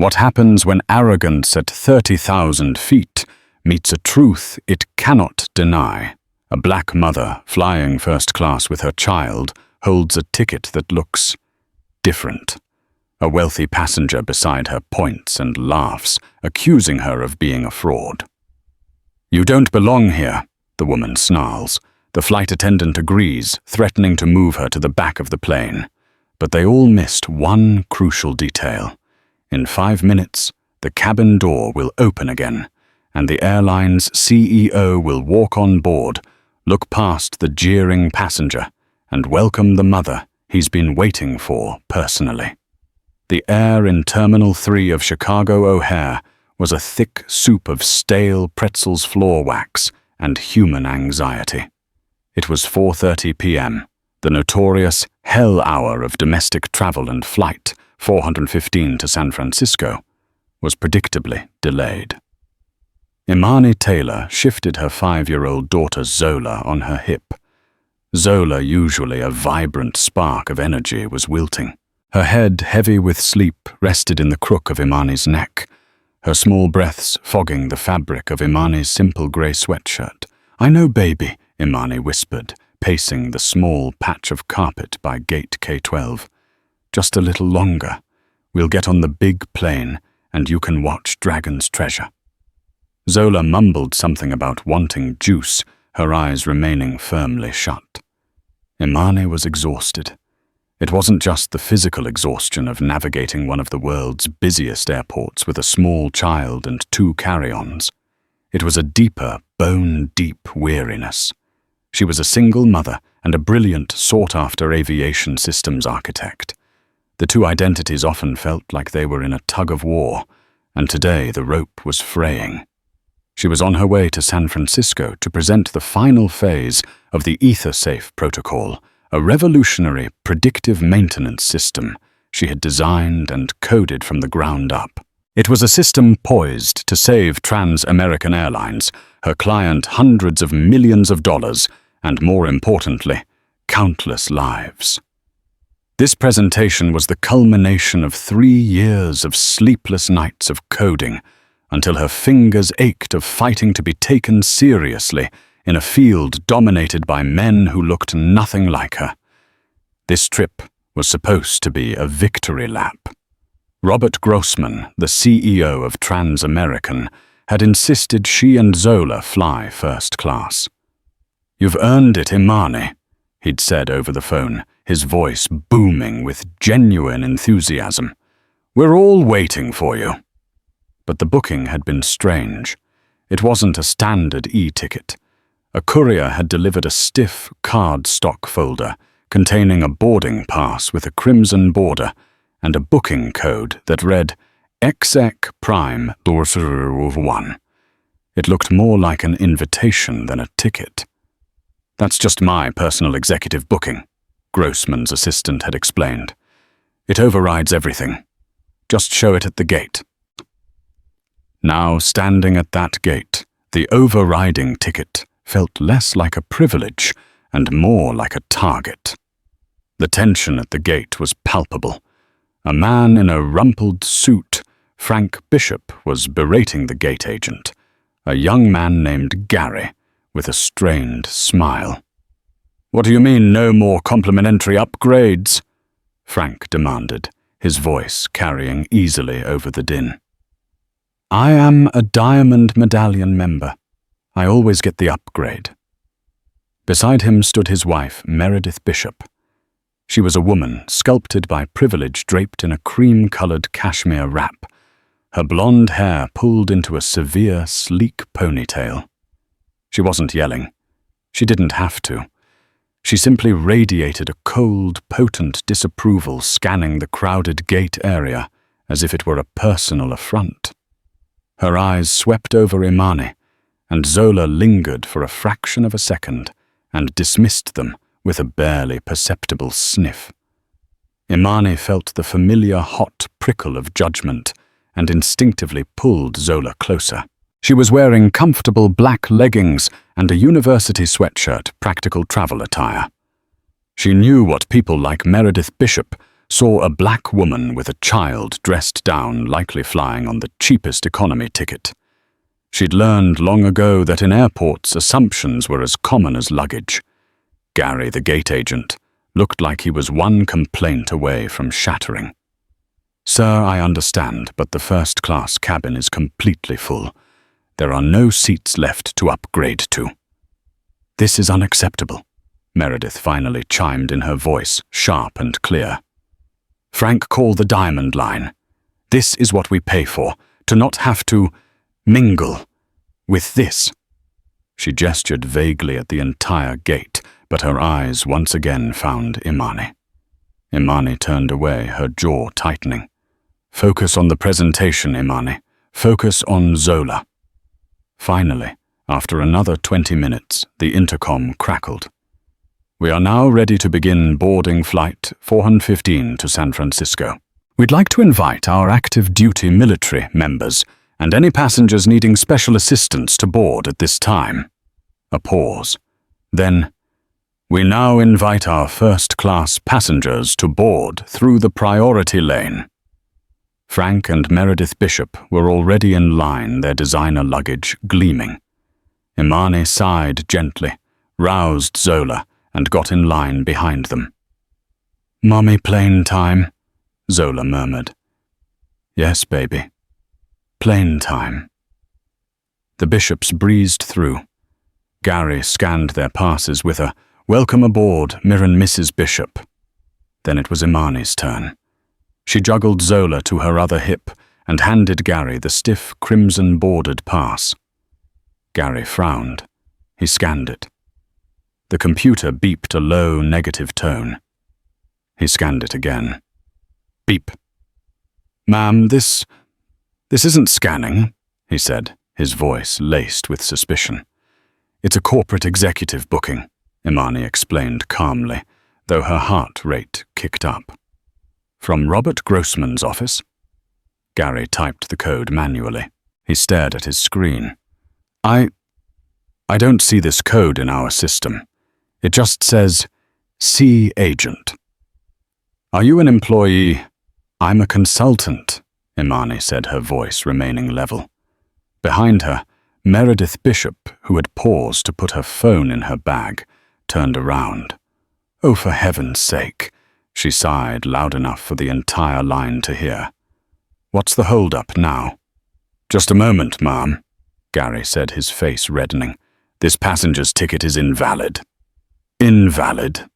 What happens when arrogance at 30,000 feet meets a truth it cannot deny? A black mother flying first class with her child holds a ticket that looks different. A wealthy passenger beside her points and laughs, accusing her of being a fraud. "You don't belong here," the woman snarls. The flight attendant agrees, threatening to move her to the back of the plane. But they all missed one crucial detail. In 5 minutes, the cabin door will open again, and the airline's CEO will walk on board, look past the jeering passenger, and welcome the mother he's been waiting for personally. The air in Terminal 3 of Chicago O'Hare was a thick soup of stale pretzels floor wax and human anxiety. It was 4:30 p.m., the notorious hell hour of domestic travel, and flight 415 to San Francisco was predictably delayed. Imani Taylor shifted her 5-year-old daughter Zola on her hip. Zola, usually a vibrant spark of energy, was wilting. Her head, heavy with sleep, rested in the crook of Imani's neck, her small breaths fogging the fabric of Imani's simple grey sweatshirt. "I know, baby," Imani whispered, pacing the small patch of carpet by gate K12. "Just a little longer. We'll get on the big plane, and you can watch Dragon's Treasure." Zola mumbled something about wanting juice, her eyes remaining firmly shut. Imani was exhausted. It wasn't just the physical exhaustion of navigating one of the world's busiest airports with a small child and 2 carry-ons. It was a deeper, bone-deep weariness. She was a single mother and a brilliant, sought-after aviation systems architect. The two identities often felt like they were in a tug-of-war, and today the rope was fraying. She was on her way to San Francisco to present the final phase of the EtherSafe protocol, a revolutionary predictive maintenance system she had designed and coded from the ground up. It was a system poised to save Trans-American Airlines, her client, hundreds of millions of dollars, and more importantly, countless lives. This presentation was the culmination of 3 years of sleepless nights of coding, until her fingers ached of fighting to be taken seriously in a field dominated by men who looked nothing like her. This trip was supposed to be a victory lap. Robert Grossman, the CEO of Trans-American, had insisted she and Zola fly first class. "You've earned it, Imani," he'd said over the phone, his voice booming with genuine enthusiasm. "We're all waiting for you." But the booking had been strange. It wasn't a standard e-ticket. A courier had delivered a stiff cardstock folder containing a boarding pass with a crimson border and a booking code that read XX Prime Door1. It looked more like an invitation than a ticket. "That's just my personal executive booking," Grossman's assistant had explained. "It overrides everything. Just show it at the gate." Now, standing at that gate, the overriding ticket felt less like a privilege and more like a target. The tension at the gate was palpable. A man in a rumpled suit, Frank Bishop, was berating the gate agent, a young man named Gary, with a strained smile. "What do you mean, no more complimentary upgrades?" Frank demanded, his voice carrying easily over the din. "I am a Diamond Medallion member. I always get the upgrade." Beside him stood his wife, Meredith Bishop. She was a woman, sculpted by privilege, draped in a cream-colored cashmere wrap, her blonde hair pulled into a severe, sleek ponytail. She wasn't yelling. She didn't have to. She simply radiated a cold, potent disapproval, scanning the crowded gate area as if it were a personal affront. Her eyes swept over Imani, and Zola lingered for a fraction of a second and dismissed them with a barely perceptible sniff. Imani felt the familiar hot prickle of judgment and instinctively pulled Zola closer. She was wearing comfortable black leggings and a university sweatshirt, practical travel attire. She knew what people like Meredith Bishop saw a black woman with a child dressed down, likely flying on the cheapest economy ticket. She'd learned long ago that in airports assumptions were as common as luggage. Gary, the gate agent, looked like he was one complaint away from shattering. "Sir, I understand, but the first-class cabin is completely full. There are no seats left to upgrade to." "This is unacceptable," Meredith finally chimed in, her voice sharp and clear. "Frank, call the Diamond Line. This is what we pay for, to not have to mingle with this." She gestured vaguely at the entire gate, but her eyes once again found Imani. Imani turned away, her jaw tightening. "Focus on the presentation, Imani. Focus on Zola." Finally, after another 20 minutes, the intercom crackled. "We are now ready to begin boarding flight 415 to San Francisco. We'd like to invite our active duty military members and any passengers needing special assistance to board at this time." A pause. Then, "We now invite our first-class passengers to board through the priority lane." Frank and Meredith Bishop were already in line, their designer luggage gleaming. Imani sighed gently, roused Zola, and got in line behind them. "Mommy plane time," Zola murmured. "Yes, baby. Plane time." The Bishops breezed through. Gary scanned their passes with a "Welcome aboard, Mir and Mrs. Bishop." Then it was Imani's turn. She juggled Zola to her other hip and handed Gary the stiff, crimson-bordered pass. Gary frowned. He scanned it. The computer beeped a low, negative tone. He scanned it again. Beep. "Ma'am, this isn't scanning," he said, his voice laced with suspicion. "It's a corporate executive booking," Imani explained calmly, though her heart rate kicked up. "From Robert Grossman's office?" Gary typed the code manually. He stared at his screen. I don't see this code in our system. It just says, C agent." "Are you an employee?" "I'm a consultant," Imani said, her voice remaining level. Behind her, Meredith Bishop, who had paused to put her phone in her bag, turned around. "Oh, for heaven's sake," she sighed loud enough for the entire line to hear. "What's the hold-up now?" "Just a moment, ma'am," Gary said, his face reddening. "This passenger's ticket is invalid." "Invalid?"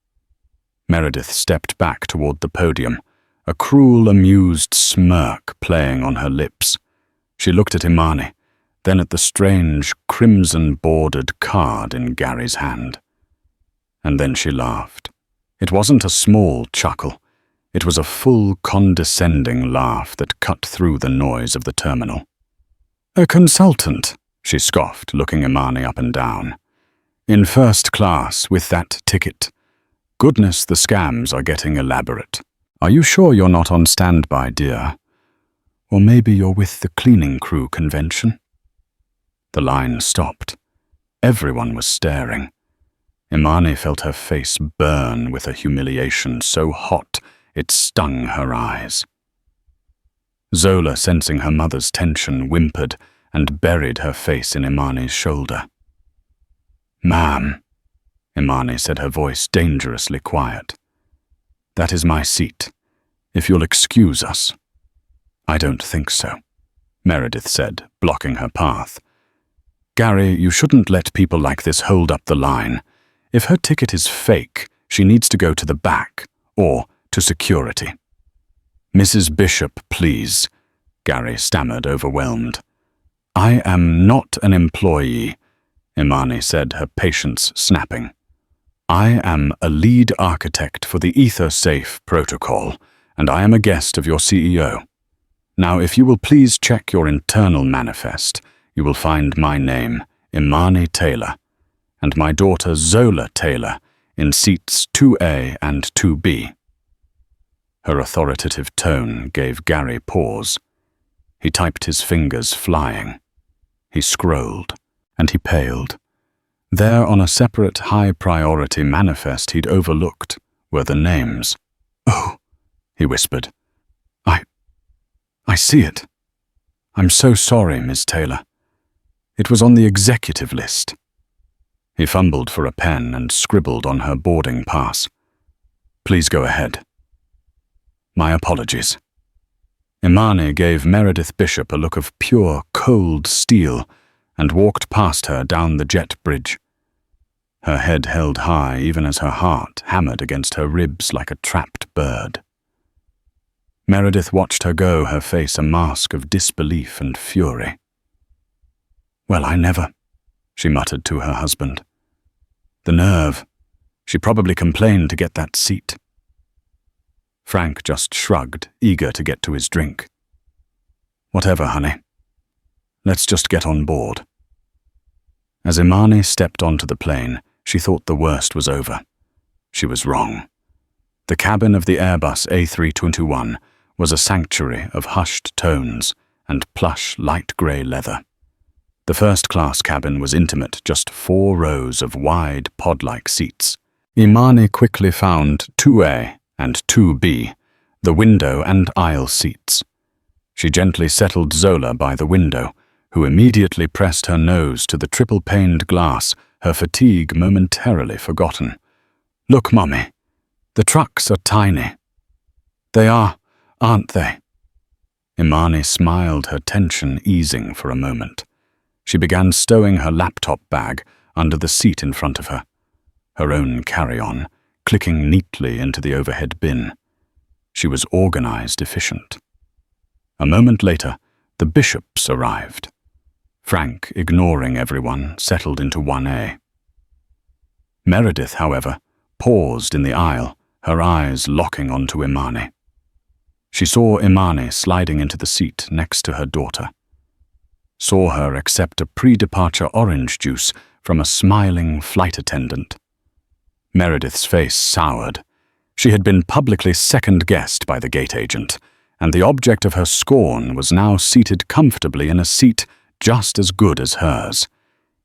Meredith stepped back toward the podium, a cruel, amused smirk playing on her lips. She looked at Imani, then at the strange, crimson-bordered card in Gary's hand. And then she laughed. It wasn't a small chuckle. It was a full, condescending laugh that cut through the noise of the terminal. "A consultant," she scoffed, looking Imani up and down. "In first class with that ticket. Goodness, the scams are getting elaborate. Are you sure you're not on standby, dear? Or maybe you're with the cleaning crew convention?" The line stopped. Everyone was staring. Imani felt her face burn with a humiliation so hot it stung her eyes. Zola, sensing her mother's tension, whimpered and buried her face in Imani's shoulder. "Ma'am," Imani said, her voice dangerously quiet. "That is my seat, if you'll excuse us." "I don't think so," Meredith said, blocking her path. "Gary, you shouldn't let people like this hold up the line. If her ticket is fake, she needs to go to the back, or to security." "Mrs. Bishop, please," Gary stammered, overwhelmed. "I am not an employee," Imani said, her patience snapping. "I am a lead architect for the Ether-Safe protocol, and I am a guest of your CEO. Now, if you will please check your internal manifest, you will find my name, Imani Taylor, and my daughter Zola Taylor in seats 2A and 2B. Her authoritative tone gave Gary pause. He typed, his fingers flying. He scrolled, and he paled. There, on a separate high-priority manifest he'd overlooked, were the names. "Oh," he whispered. I see it. I'm so sorry, Miss Taylor. It was on the executive list. He fumbled for a pen and scribbled on her boarding pass. Please go ahead. My apologies. Imani gave Meredith Bishop a look of pure, cold steel and walked past her down the jet bridge. Her head held high even as her heart hammered against her ribs like a trapped bird. Meredith watched her go, her face a mask of disbelief and fury. Well, I never, she muttered to her husband. The nerve. She probably complained to get that seat. Frank just shrugged, eager to get to his drink. Whatever, honey. Let's just get on board. As Imani stepped onto the plane, she thought the worst was over. She was wrong. The cabin of the Airbus A321 was a sanctuary of hushed tones and plush light grey leather. The first-class cabin was intimate, just 4 rows of wide, pod-like seats. Imani quickly found 2A and 2B, the window and aisle seats. She gently settled Zola by the window, who immediately pressed her nose to the triple-paned glass, her fatigue momentarily forgotten. Look, Mummy, the trucks are tiny. They are, aren't they? Imani smiled, her tension easing for a moment. She began stowing her laptop bag under the seat in front of her, her own carry-on, clicking neatly into the overhead bin. She was organized, efficient. A moment later, the Bishops arrived. Frank, ignoring everyone, settled into 1A. Meredith, however, paused in the aisle, her eyes locking onto Imani. She saw Imani sliding into the seat next to her daughter. Saw her accept a pre-departure orange juice from a smiling flight attendant. Meredith's face soured. She had been publicly second-guessed by the gate agent, and the object of her scorn was now seated comfortably in a seat just as good as hers.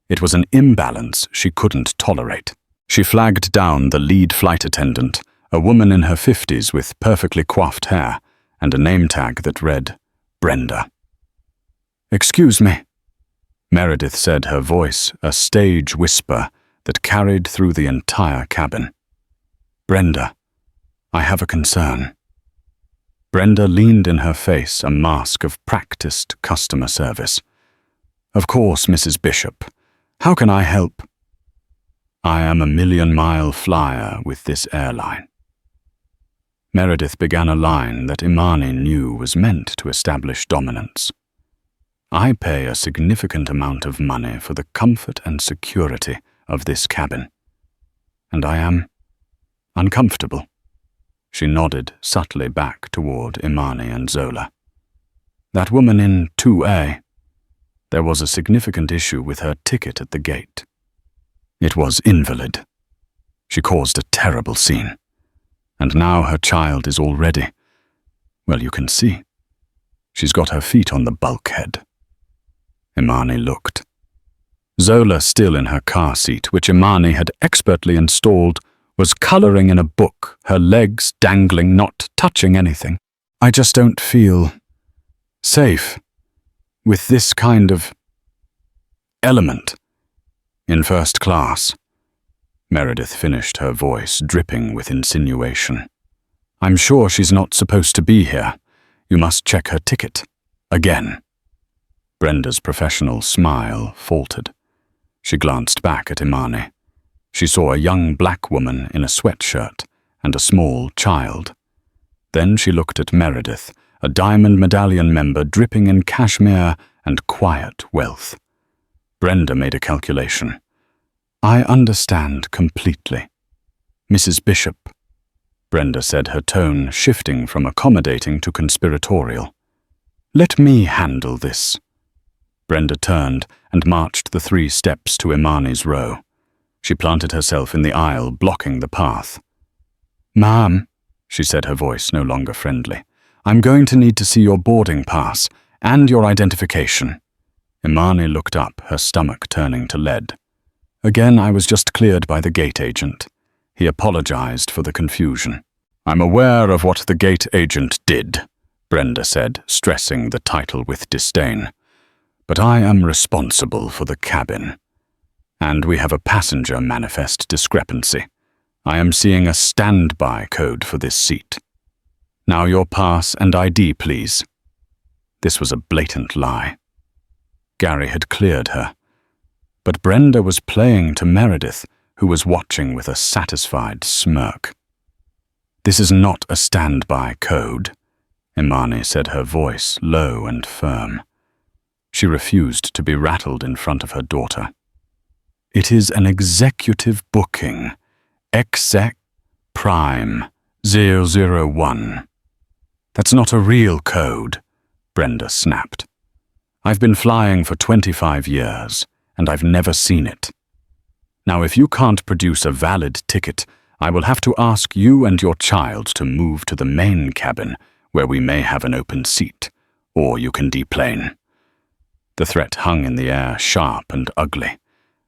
It was an imbalance she couldn't tolerate. She flagged down the lead flight attendant, a woman in her 50s with perfectly coiffed hair and a name tag that read, Brenda. Excuse me, Meredith said, her voice a stage whisper that carried through the entire cabin. Brenda, I have a concern. Brenda leaned in her face, a mask of practiced customer service. Of course, Mrs. Bishop. How can I help? I am a 1,000,000-mile flyer with this airline. Meredith began a line that Imani knew was meant to establish dominance. I pay a significant amount of money for the comfort and security of this cabin, and I am uncomfortable. She nodded subtly back toward Imani and Zola. That woman in 2A, there was a significant issue with her ticket at the gate. It was invalid. She caused a terrible scene, and now her child is already, well, you can see. She's got her feet on the bulkhead. Imani looked. Zola, still in her car seat, which Imani had expertly installed, was coloring in a book, her legs dangling, not touching anything. I just don't feel safe with this kind of element in first class. Meredith finished, her voice dripping with insinuation. I'm sure she's not supposed to be here. You must check her ticket. Again. Brenda's professional smile faltered. She glanced back at Imani. She saw a young black woman in a sweatshirt and a small child. Then she looked at Meredith, a Diamond Medallion member dripping in cashmere and quiet wealth. Brenda made a calculation. I understand completely. Mrs. Bishop, Brenda said, her tone shifting from accommodating to conspiratorial. Let me handle this. Brenda turned and marched the 3 steps to Imani's row. She planted herself in the aisle, blocking the path. Ma'am, she said, her voice no longer friendly, I'm going to need to see your boarding pass and your identification. Imani looked up, her stomach turning to lead. Again, I was just cleared by the gate agent. He apologized for the confusion. I'm aware of what the gate agent did, Brenda said, stressing the title with disdain. But I am responsible for the cabin. And we have a passenger manifest discrepancy. I am seeing a standby code for this seat. Now your pass and ID, please. This was a blatant lie. Gary had cleared her. But Brenda was playing to Meredith, who was watching with a satisfied smirk. This is not a standby code, Imani said, her voice low and firm. She refused to be rattled in front of her daughter. It is an executive booking, exec prime 001. That's not a real code, Brenda snapped. I've been flying for 25 years, and I've never seen it. Now, if you can't produce a valid ticket, I will have to ask you and your child to move to the main cabin, where we may have an open seat, or you can deplane. The threat hung in the air, sharp and ugly.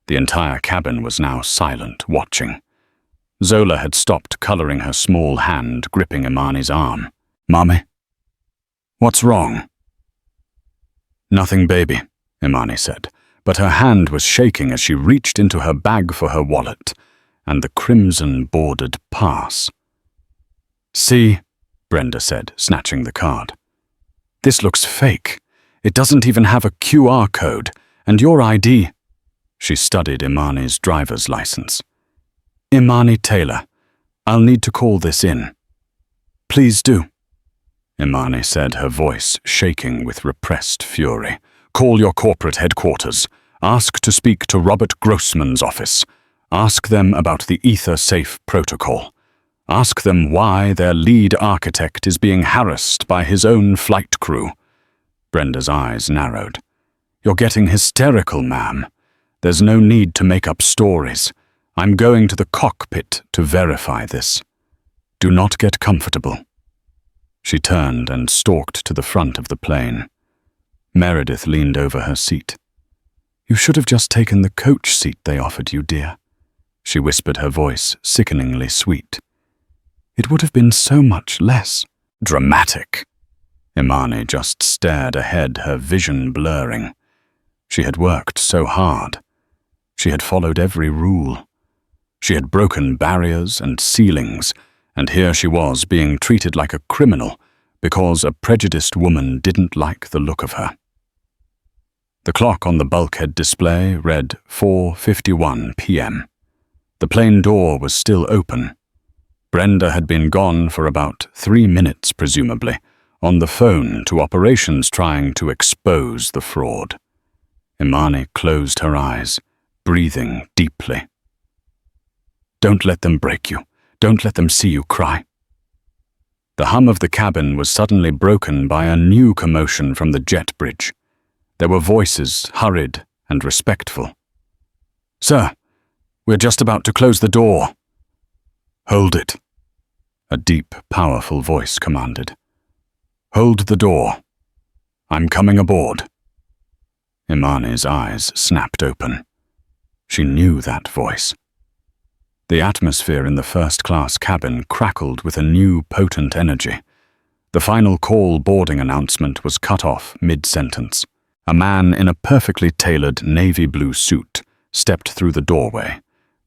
The entire cabin was now silent, watching. Zola had stopped coloring her small hand, gripping Imani's arm. Mommy? What's wrong? Nothing, baby, Imani said, but her hand was shaking as she reached into her bag for her wallet and the crimson-bordered pass. See, Brenda said, snatching the card. This looks fake. It doesn't even have a QR code, and your ID. She studied Imani's driver's license. Imani Taylor, I'll need to call this in. Please do. Imani said, her voice shaking with repressed fury. Call your corporate headquarters. Ask to speak to Robert Grossman's office. Ask them about the Ether Safe protocol. Ask them why their lead architect is being harassed by his own flight crew. Brenda's eyes narrowed. You're getting hysterical, ma'am. There's no need to make up stories. I'm going to the cockpit to verify this. Do not get comfortable. She turned and stalked to the front of the plane. Meredith leaned over her seat. You should have just taken the coach seat they offered you, dear. She whispered, her voice sickeningly sweet. It would have been so much less dramatic. Imani just stared ahead, her vision blurring. She had worked so hard. She had followed every rule. She had broken barriers and ceilings, and here she was being treated like a criminal because a prejudiced woman didn't like the look of her. The clock on the bulkhead display read 4:51 p.m. The plane door was still open. Brenda had been gone for about 3 minutes, presumably, on the phone to operations trying to expose the fraud. Imani closed her eyes, breathing deeply. Don't let them break you. Don't let them see you cry. The hum of the cabin was suddenly broken by a new commotion from the jet bridge. There were voices, hurried and respectful. Sir, we're just about to close the door. Hold it, a deep, powerful voice commanded. Hold the door. I'm coming aboard. Imani's eyes snapped open. She knew that voice. The atmosphere in the first-class cabin crackled with a new, potent energy. The final call boarding announcement was cut off mid-sentence. A man in a perfectly tailored navy blue suit stepped through the doorway,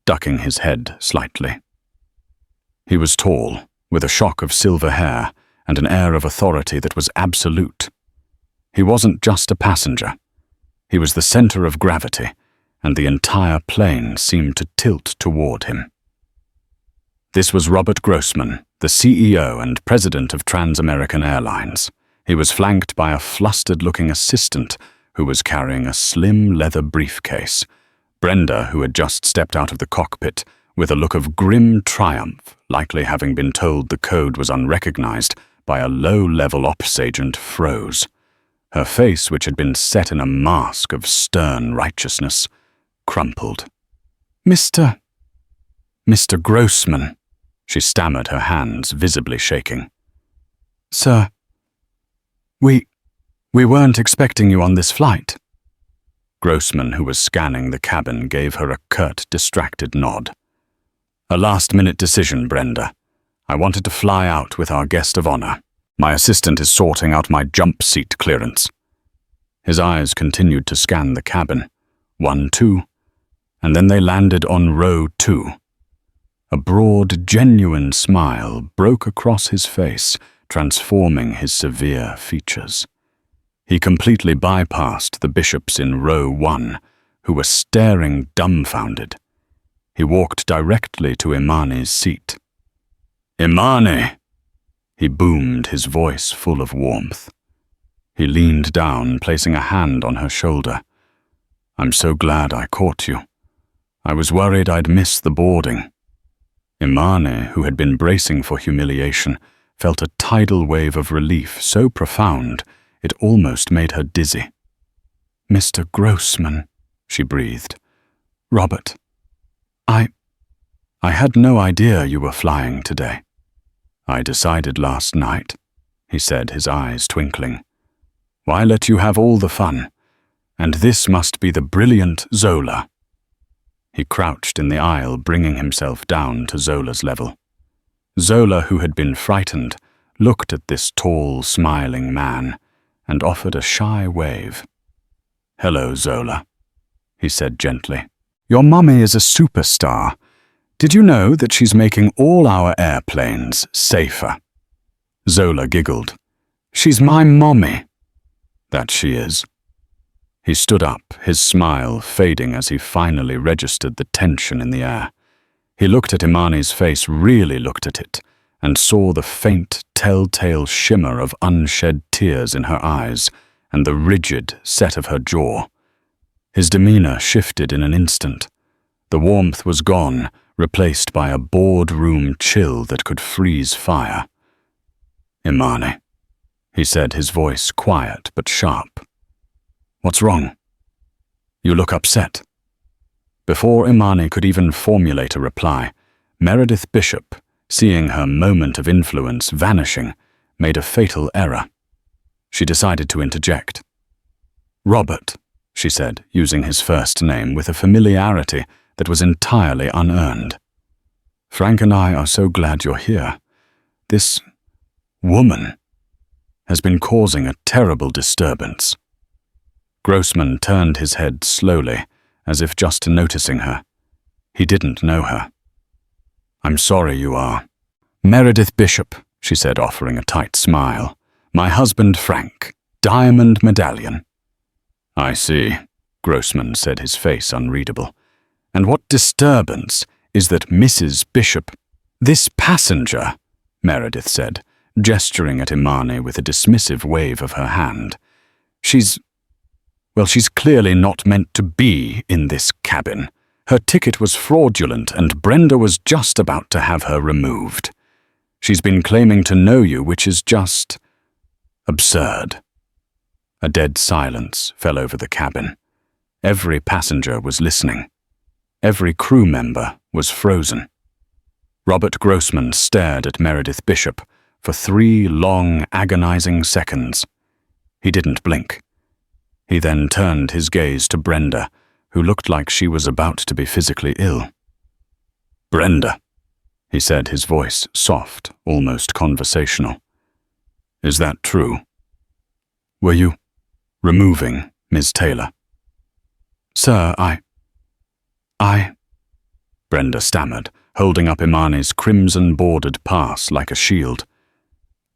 ducking his head slightly. He was tall, with a shock of silver hair and an air of authority that was absolute. He wasn't just a passenger. He was the center of gravity, and the entire plane seemed to tilt toward him. This was Robert Grossman, the CEO and president of Trans-American Airlines. He was flanked by a flustered-looking assistant who was carrying a slim leather briefcase. Brenda, who had just stepped out of the cockpit, with a look of grim triumph, likely having been told the code was unrecognized by a low-level ops agent, froze. Her face, which had been set in a mask of stern righteousness, crumpled. Mr. Grossman, she stammered, her hands visibly shaking. Sir, we weren't expecting you on this flight. Grossman, who was scanning the cabin, gave her a curt, distracted nod. A last-minute decision, Brenda. I wanted to fly out with our guest of honor. My assistant is sorting out my jump seat clearance." His eyes continued to scan the cabin. 1, 2, and then they landed on row 2. A broad, genuine smile broke across his face, transforming his severe features. He completely bypassed the bishops in row 1, who were staring dumbfounded. He walked directly to Imani's seat. "Imani!" He boomed, his voice full of warmth. He leaned down, placing a hand on her shoulder. "I'm so glad I caught you. I was worried I'd miss the boarding." Imani, who had been bracing for humiliation, felt a tidal wave of relief so profound it almost made her dizzy. "Mr. Grossman," she breathed. "Robert, I had no idea you were flying today." "I decided last night," he said, his eyes twinkling. "Why let you have all the fun? And this must be the brilliant Zola." He crouched in the aisle, bringing himself down to Zola's level. Zola, who had been frightened, looked at this tall, smiling man and offered a shy wave. "Hello, Zola," he said gently. "Your mummy is a superstar. Did you know that she's making all our airplanes safer?" Zola giggled. "She's my mommy." "That she is." He stood up, his smile fading as he finally registered the tension in the air. He looked at Imani's face, really looked at it, and saw the faint, telltale shimmer of unshed tears in her eyes and the rigid set of her jaw. His demeanor shifted in an instant. The warmth was gone, replaced by a boardroom chill that could freeze fire. "Imani," he said, his voice quiet but sharp. "What's wrong? You look upset." Before Imani could even formulate a reply, Meredith Bishop, seeing her moment of influence vanishing, made a fatal error. She decided to interject. "Robert," she said, using his first name with a familiarity that was entirely unearned. "Frank and I are so glad you're here. This woman has been causing a terrible disturbance." Grossman turned his head slowly, as if just noticing her. He didn't know her. "I'm sorry you are." "Meredith Bishop," she said, offering a tight smile. "My husband Frank, Diamond Medallion." "I see," Grossman said, his face unreadable. "And what disturbance is that Mrs. Bishop—" "This passenger," Meredith said, gesturing at Imani with a dismissive wave of her hand. She's clearly not meant to be in this cabin. Her ticket was fraudulent and Brenda was just about to have her removed. She's been claiming to know you, which is just absurd." A dead silence fell over the cabin. Every passenger was listening. Every crew member was frozen. Robert Grossman stared at Meredith Bishop for 3 long, agonizing seconds. He didn't blink. He then turned his gaze to Brenda, who looked like she was about to be physically ill. "Brenda," he said, his voice soft, almost conversational. "Is that true? Were you removing Ms. Taylor?" "Sir, I—" Brenda stammered, holding up Imani's crimson-bordered pass like a shield.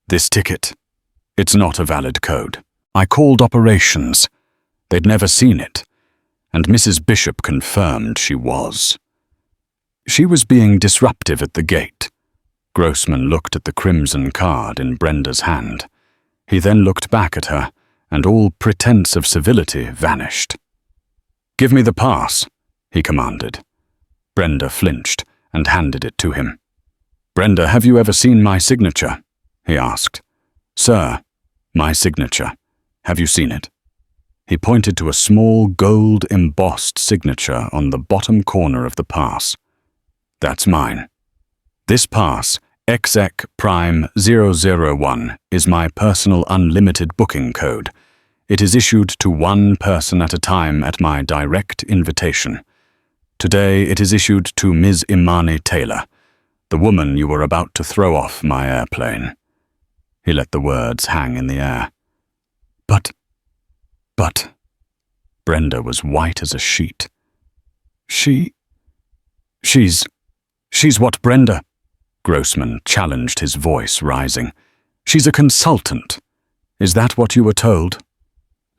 "This ticket, it's not a valid code. I called operations. They'd never seen it, and Mrs. Bishop confirmed she was. She was being disruptive at the gate." Grossman looked at the crimson card in Brenda's hand. He then looked back at her, and all pretense of civility vanished. "Give me the pass," he commanded. Brenda flinched and handed it to him. "Brenda, have you ever seen my signature?" he asked. "Sir, my signature. Have you seen it?" He pointed to a small gold-embossed signature on the bottom corner of the pass. "That's mine. This pass, XX Prime 001, is my personal unlimited booking code. It is issued to one person at a time at my direct invitation. Today it is issued to Ms. Imani Taylor. The woman you were about to throw off my airplane." He let the words hang in the air. But... Brenda was white as a sheet. She's what, Brenda?" Grossman challenged, his voice rising. "She's a consultant. Is that what you were told?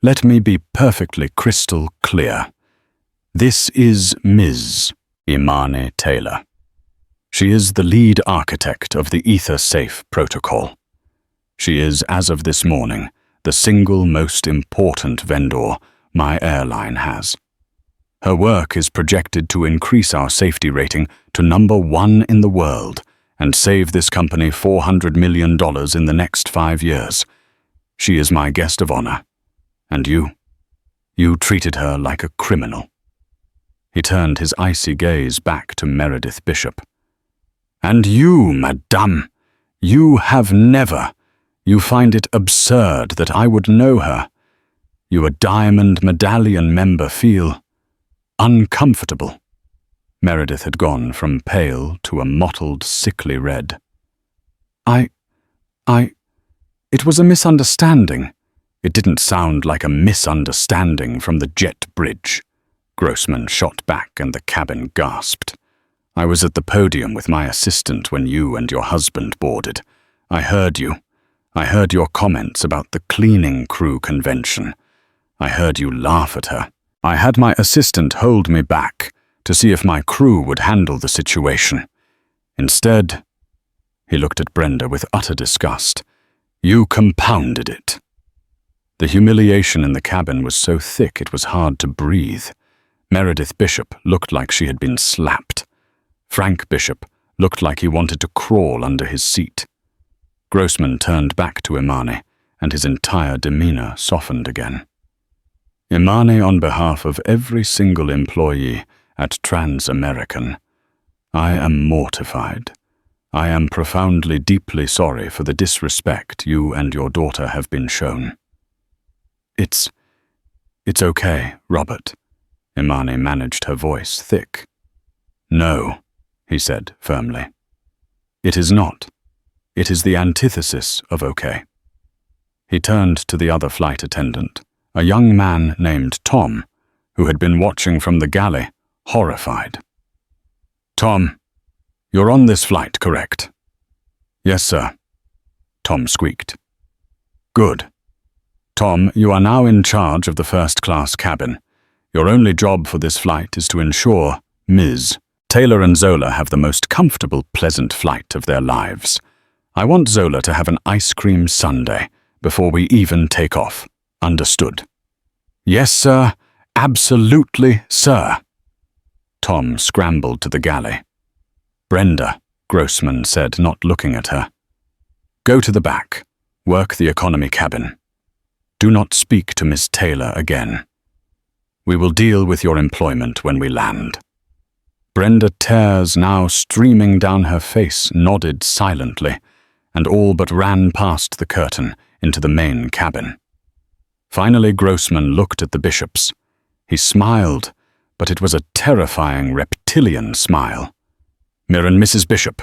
Let me be perfectly crystal clear. This is Ms. Imani Taylor. She is the lead architect of the Ether Safe Protocol. She is, as of this morning, the single most important vendor my airline has. Her work is projected to increase our safety rating to #1 in the world and save this company $400 million in the next 5 years. She is my guest of honor. And you treated her like a criminal." He turned his icy gaze back to Meredith Bishop. "And you, madame, you have never. You find it absurd that I would know her. You, a Diamond Medallion member, feel uncomfortable." Meredith had gone from pale to a mottled, sickly red. It was a misunderstanding. It didn't sound like a misunderstanding from the jet bridge." Grossman shot back and the cabin gasped. "I was at the podium with my assistant when you and your husband boarded. I heard you. I heard your comments about the cleaning crew convention. I heard you laugh at her. I had my assistant hold me back to see if my crew would handle the situation. Instead," he looked at Brenda with utter disgust, "you compounded it." The humiliation in the cabin was so thick it was hard to breathe. Meredith Bishop looked like she had been slapped. Frank Bishop looked like he wanted to crawl under his seat. Grossman turned back to Imani, and his entire demeanor softened again. "Imani, on behalf of every single employee at Trans-American, I am mortified. I am profoundly, deeply sorry for the disrespect you and your daughter have been shown." It's okay, Robert." Imani managed her voice thick. "No," he said firmly. "It is not. It is the antithesis of okay." He turned to the other flight attendant, a young man named Tom, who had been watching from the galley, horrified. "Tom, you're on this flight, correct?" "Yes, sir," Tom squeaked. "Good. Tom, you are now in charge of the first-class cabin. Your only job for this flight is to ensure Ms. Taylor and Zola have the most comfortable, pleasant flight of their lives. I want Zola to have an ice cream sundae before we even take off. Understood?" "Yes, sir. Absolutely, sir." Tom scrambled to the galley. "Brenda," Grossman said, not looking at her. "Go to the back. Work the economy cabin. Do not speak to Miss Taylor again. We will deal with your employment when we land." Brenda, tears now streaming down her face, nodded silently, and all but ran past the curtain into the main cabin. Finally, Grossman looked at the Bishops. He smiled, but it was a terrifying reptilian smile. "Mirren, Mrs. Bishop,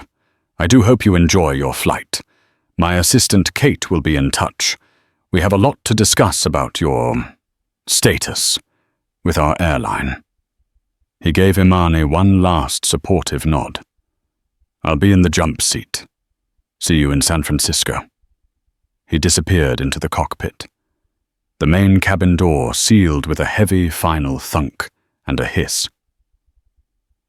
I do hope you enjoy your flight. My assistant Kate will be in touch. We have a lot to discuss about your status with our airline." He gave Imani one last supportive nod. "I'll be in the jump seat. See you in San Francisco." He disappeared into the cockpit. The main cabin door sealed with a heavy final thunk and a hiss.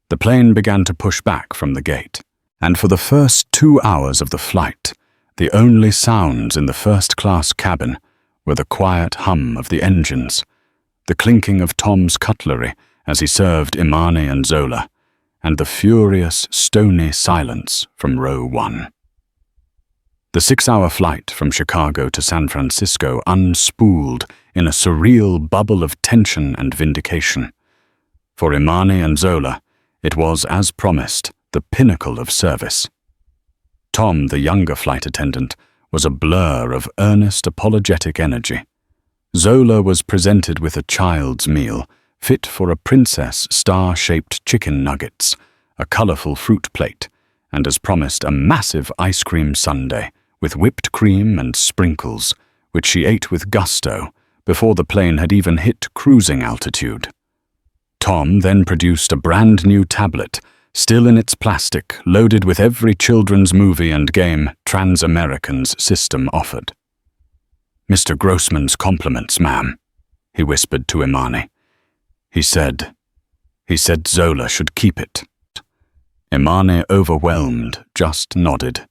The plane began to push back from the gate, and for the first 2 hours of the flight, the only sounds in the first-class cabin were the quiet hum of the engines, the clinking of Tom's cutlery as he served Imani and Zola, and the furious, stony silence from row 1. The 6-hour flight from Chicago to San Francisco unspooled in a surreal bubble of tension and vindication. For Imani and Zola, it was, as promised, the pinnacle of service. Tom, the younger flight attendant, was a blur of earnest, apologetic energy. Zola was presented with a child's meal, fit for a princess star-shaped chicken nuggets, a colorful fruit plate, and as promised a massive ice cream sundae with whipped cream and sprinkles, which she ate with gusto before the plane had even hit cruising altitude. Tom then produced a brand new tablet, still in its plastic, loaded with every children's movie and game Trans-American's system offered. "Mr. Grossman's compliments, ma'am," he whispered to Imani. He said Zola should keep it." Imani, overwhelmed, just nodded.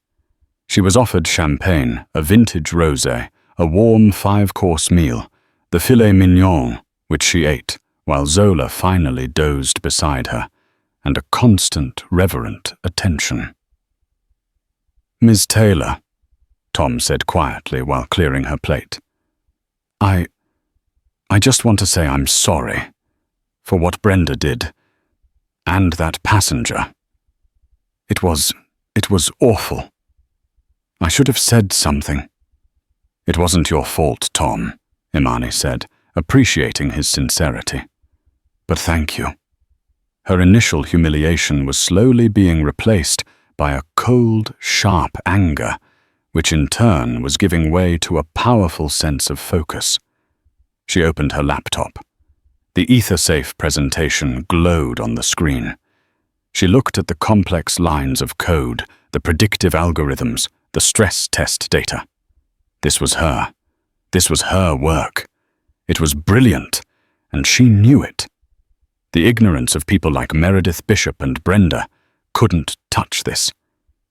She was offered champagne, a vintage rosé, a warm 5-course meal, the filet mignon, which she ate, while Zola finally dozed beside her, and a constant, reverent attention. "Ms. Taylor," Tom said quietly while clearing her plate, I just want to say I'm sorry for what Brenda did, and that passenger. It was awful. I should have said something." "It wasn't your fault, Tom," Imani said, appreciating his sincerity. "But thank you." Her initial humiliation was slowly being replaced by a cold, sharp anger, which in turn was giving way to a powerful sense of focus. She opened her laptop. The EtherSafe presentation glowed on the screen. She looked at the complex lines of code, the predictive algorithms, the stress test data. This was her. This was her work. It was brilliant, and she knew it. The ignorance of people like Meredith Bishop and Brenda couldn't touch this.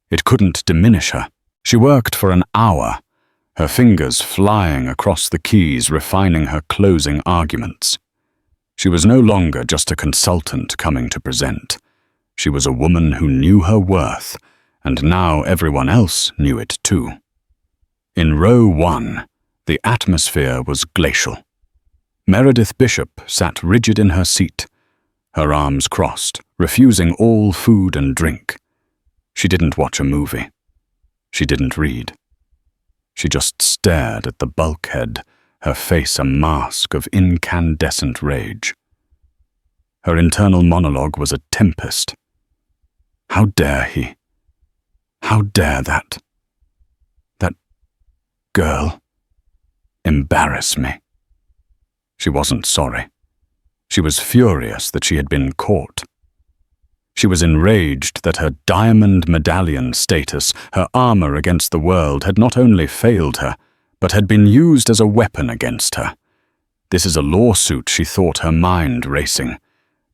It couldn't diminish her. She worked for an hour, her fingers flying across the keys, refining her closing arguments. She was no longer just a consultant coming to present. She was a woman who knew her worth, and now everyone else knew it too. In row 1, the atmosphere was glacial. Meredith Bishop sat rigid in her seat, her arms crossed, refusing all food and drink. She didn't watch a movie. She didn't read. She just stared at the bulkhead, her face a mask of incandescent rage. Her internal monologue was a tempest. How dare he? How dare that girl embarrass me? She wasn't sorry. She was furious that she had been caught. She was enraged that her diamond medallion status, her armor against the world, had not only failed her, but had been used as a weapon against her. This is a lawsuit, she thought, her mind racing.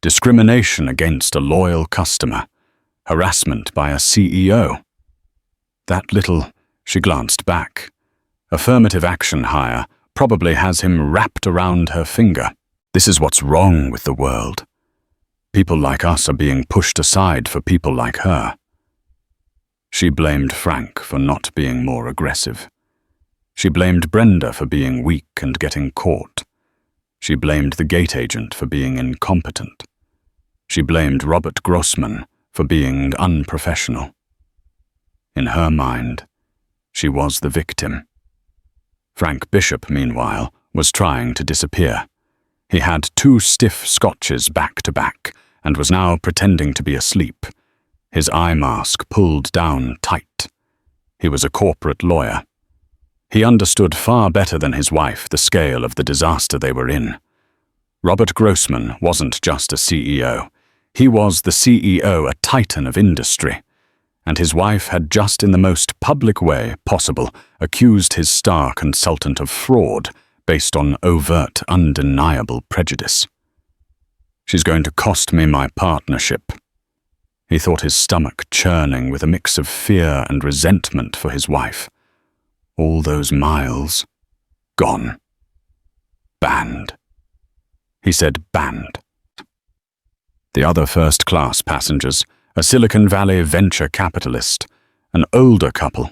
Discrimination against a loyal customer. Harassment by a CEO. That little, she glanced back. Affirmative action hire probably has him wrapped around her finger. This is what's wrong with the world. People like us are being pushed aside for people like her. She blamed Frank for not being more aggressive. She blamed Brenda for being weak and getting caught. She blamed the gate agent for being incompetent. She blamed Robert Grossman for being unprofessional. In her mind, she was the victim. Frank Bishop, meanwhile, was trying to disappear. He had 2 stiff scotches back to back and was now pretending to be asleep, his eye mask pulled down tight. He was a corporate lawyer. He understood far better than his wife the scale of the disaster they were in. Robert Grossman wasn't just a CEO. He was the CEO, a titan of industry. And his wife had just in the most public way possible accused his star consultant of fraud based on overt, undeniable prejudice. She's going to cost me my partnership. He thought, his stomach churning with a mix of fear and resentment for his wife. All those miles, gone. Banned. He said banned. The other first-class passengers, a Silicon Valley venture capitalist, an older couple,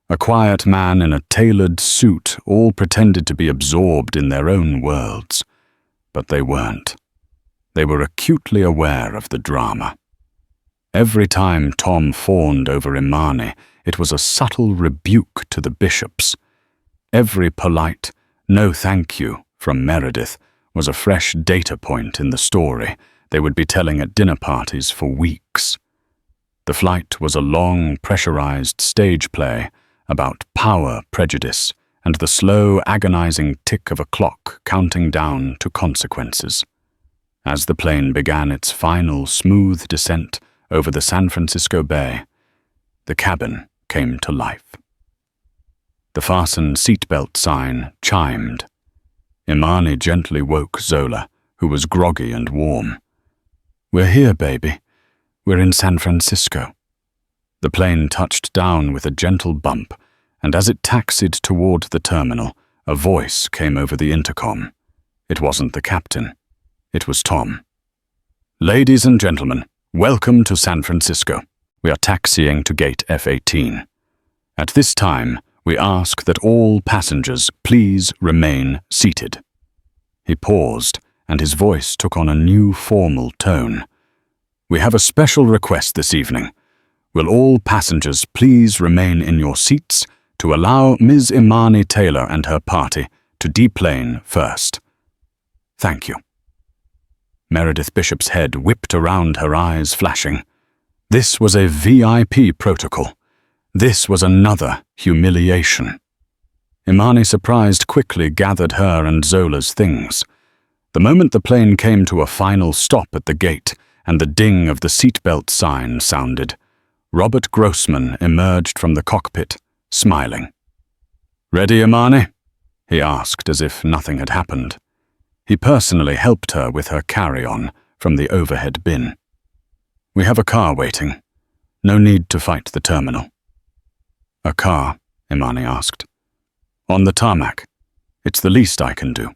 a quiet man in a tailored suit, all pretended to be absorbed in their own worlds. But they weren't. They were acutely aware of the drama. Every time Tom fawned over Imani, it was a subtle rebuke to the bishops. Every polite, "no thank you," from Meredith was a fresh data point in the story they would be telling at dinner parties for weeks. The flight was a long, pressurized stage play about power, prejudice, and the slow, agonizing tick of a clock counting down to consequences. As the plane began its final, smooth descent over the San Francisco Bay, the cabin came to life. The fasten seatbelt sign chimed. Imani gently woke Zola, who was groggy and warm. "We're here, baby. We're in San Francisco." The plane touched down with a gentle bump, and as it taxied toward the terminal, a voice came over the intercom. It wasn't the captain. It was Tom. "Ladies and gentlemen, welcome to San Francisco. We are taxiing to gate F-18. At this time, we ask that all passengers please remain seated." He paused, and his voice took on a new formal tone. "We have a special request this evening. Will all passengers please remain in your seats to allow Ms. Imani Taylor and her party to deplane first? Thank you." Meredith Bishop's head whipped around, her eyes flashing. This was a VIP protocol. This was another humiliation. Imani, surprised, quickly gathered her and Zola's things. The moment the plane came to a final stop at the gate and the ding of the seatbelt sign sounded, Robert Grossman emerged from the cockpit, smiling. "Ready, Imani?" he asked as if nothing had happened. He personally helped her with her carry-on from the overhead bin. "We have a car waiting. No need to fight the terminal." "A car?" Imani asked. "On the tarmac. It's the least I can do."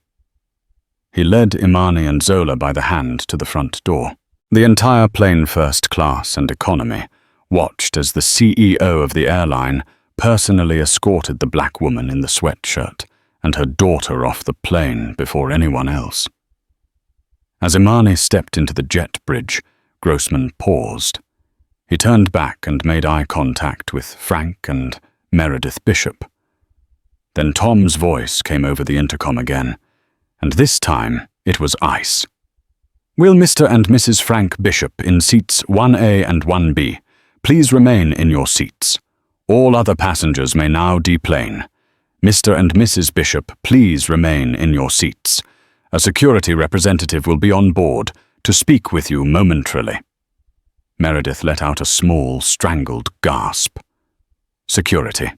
He led Imani and Zola by the hand to the front door. The entire plane, first class and economy, watched as the CEO of the airline personally escorted the black woman in the sweatshirt and her daughter off the plane before anyone else. As Imani stepped into the jet bridge, Grossman paused. He turned back and made eye contact with Frank and Meredith Bishop. Then Tom's voice came over the intercom again, and this time it was ice. "Will Mr. and Mrs. Frank Bishop in seats 1A and 1B please remain in your seats? All other passengers may now deplane. Mr. and Mrs. Bishop, please remain in your seats. A security representative will be on board to speak with you momentarily." Meredith let out a small, strangled gasp. Security.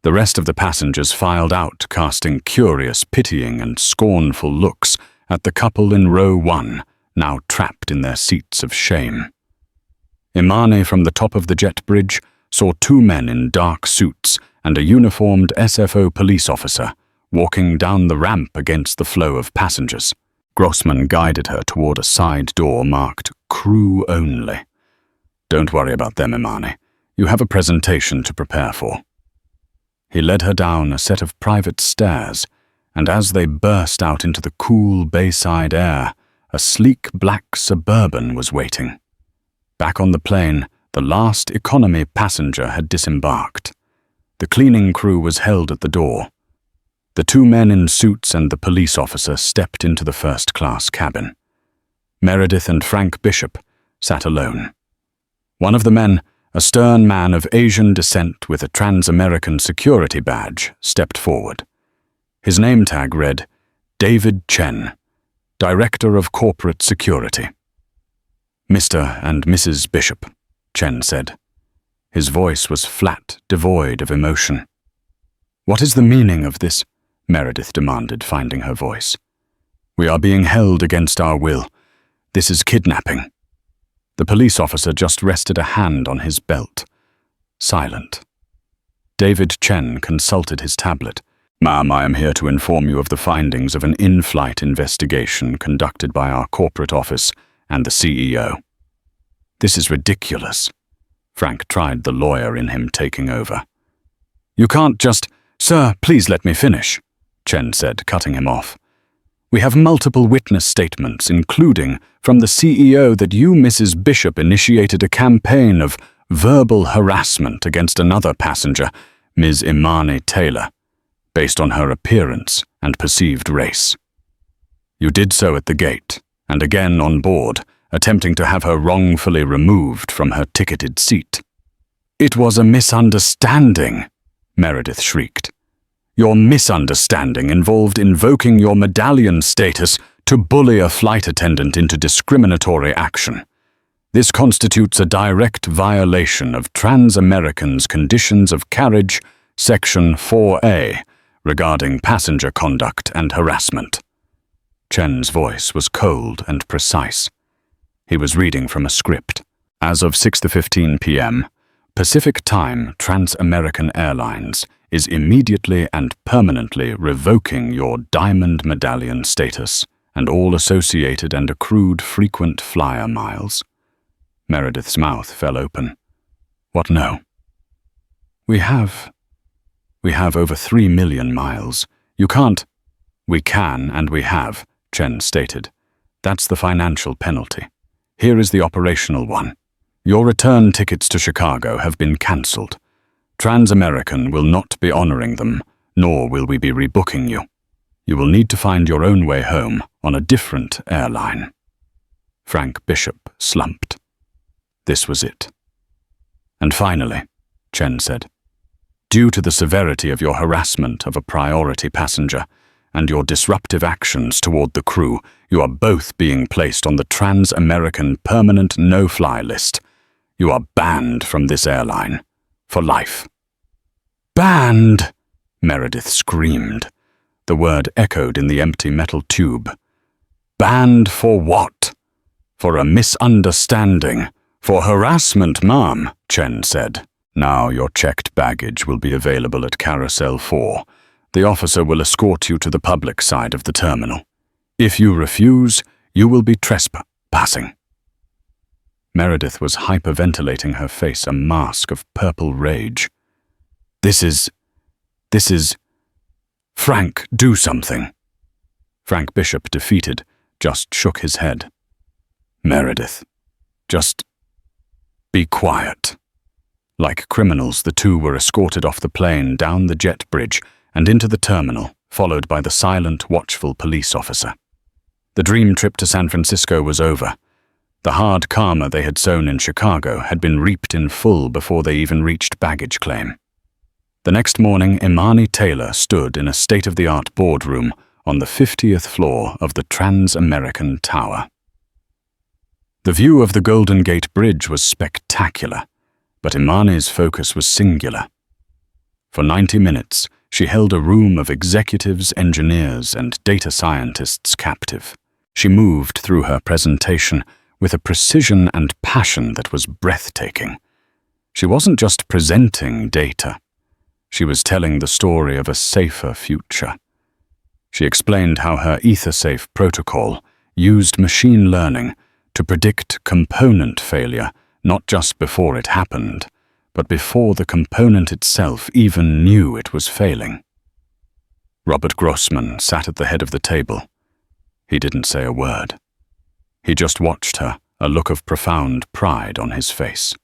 The rest of the passengers filed out, casting curious, pitying, and scornful looks at the couple in row 1, now trapped in their seats of shame. Imani, from the top of the jet bridge, saw 2 men in dark suits and a uniformed SFO police officer walking down the ramp against the flow of passengers. Grossman guided her toward a side door marked "Crew Only." "Don't worry about them, Imani. You have a presentation to prepare for." He led her down a set of private stairs, and as they burst out into the cool bayside air, a sleek black Suburban was waiting. Back on the plane, the last economy passenger had disembarked. The cleaning crew was held at the door. The 2 men in suits and the police officer stepped into the first-class cabin. Meredith and Frank Bishop sat alone. One of the men, a stern man of Asian descent with a Trans-American security badge, stepped forward. His name tag read, David Chen, Director of Corporate Security. "Mr. and Mrs. Bishop," Chen said. His voice was flat, devoid of emotion. "What is the meaning of this?" Meredith demanded, finding her voice. "We are being held against our will. This is kidnapping." The police officer just rested a hand on his belt. Silent. David Chen consulted his tablet. "Ma'am, I am here to inform you of the findings of an in-flight investigation conducted by our corporate office and the CEO." "This is ridiculous." Frank tried, the lawyer in him taking over. "You can't just—" "Sir, please let me finish," Chen said, cutting him off. "We have multiple witness statements, including from the CEO, that you, Mrs. Bishop, initiated a campaign of verbal harassment against another passenger, Ms. Imani Taylor, based on her appearance and perceived race. You did so at the gate, and again on board, attempting to have her wrongfully removed from her ticketed seat. "It was a misunderstanding," Meredith shrieked. "Your misunderstanding involved invoking your medallion status to bully a flight attendant into discriminatory action. This constitutes a direct violation of Trans-American's Conditions of Carriage, Section 4A, regarding passenger conduct and harassment." Chen's voice was cold and precise. He was reading from a script. "As of 6:15 p.m., Pacific Time Trans-American Airlines is immediately and permanently revoking your Diamond Medallion status and all associated and accrued frequent flyer miles." Meredith's mouth fell open. "What no?" We have over 3 million miles. You can't." "We can and we have," Chen stated. "That's the financial penalty. Here is the operational one. Your return tickets to Chicago have been cancelled. Trans-American will not be honoring them, nor will we be rebooking you. You will need to find your own way home on a different airline." Frank Bishop slumped. This was it. "And finally," Chen said, "due to the severity of your harassment of a priority passenger and your disruptive actions toward the crew, you are both being placed on the Trans-American Permanent No-Fly list. You are banned from this airline. For life." "Banned!" Meredith screamed. The word echoed in the empty metal tube. "Banned for what?" "For a misunderstanding. For harassment, ma'am," Chen said. "Now your checked baggage will be available at Carousel 4. The officer will escort you to the public side of the terminal. If you refuse, you will be trespassing." Meredith was hyperventilating, her face a mask of purple rage. This is... Frank, do something." Frank Bishop, defeated, just shook his head. "Meredith, just be quiet." Like criminals, the two were escorted off the plane, down the jet bridge, and into the terminal, followed by the silent, watchful police officer. The dream trip to San Francisco was over. The hard karma they had sown in Chicago had been reaped in full before they even reached baggage claim. The next morning, Imani Taylor stood in a state-of-the-art boardroom on the 50th floor of the Trans-American Tower. The view of the Golden Gate Bridge was spectacular, but Imani's focus was singular. For 90 minutes, she held a room of executives, engineers, and data scientists captive. She moved through her presentation with a precision and passion that was breathtaking. She wasn't just presenting data. She was telling the story of a safer future. She explained how her EtherSafe protocol used machine learning to predict component failure not just before it happened, but before the component itself even knew it was failing. Robert Grossman sat at the head of the table. He didn't say a word. He just watched her, a look of profound pride on his face.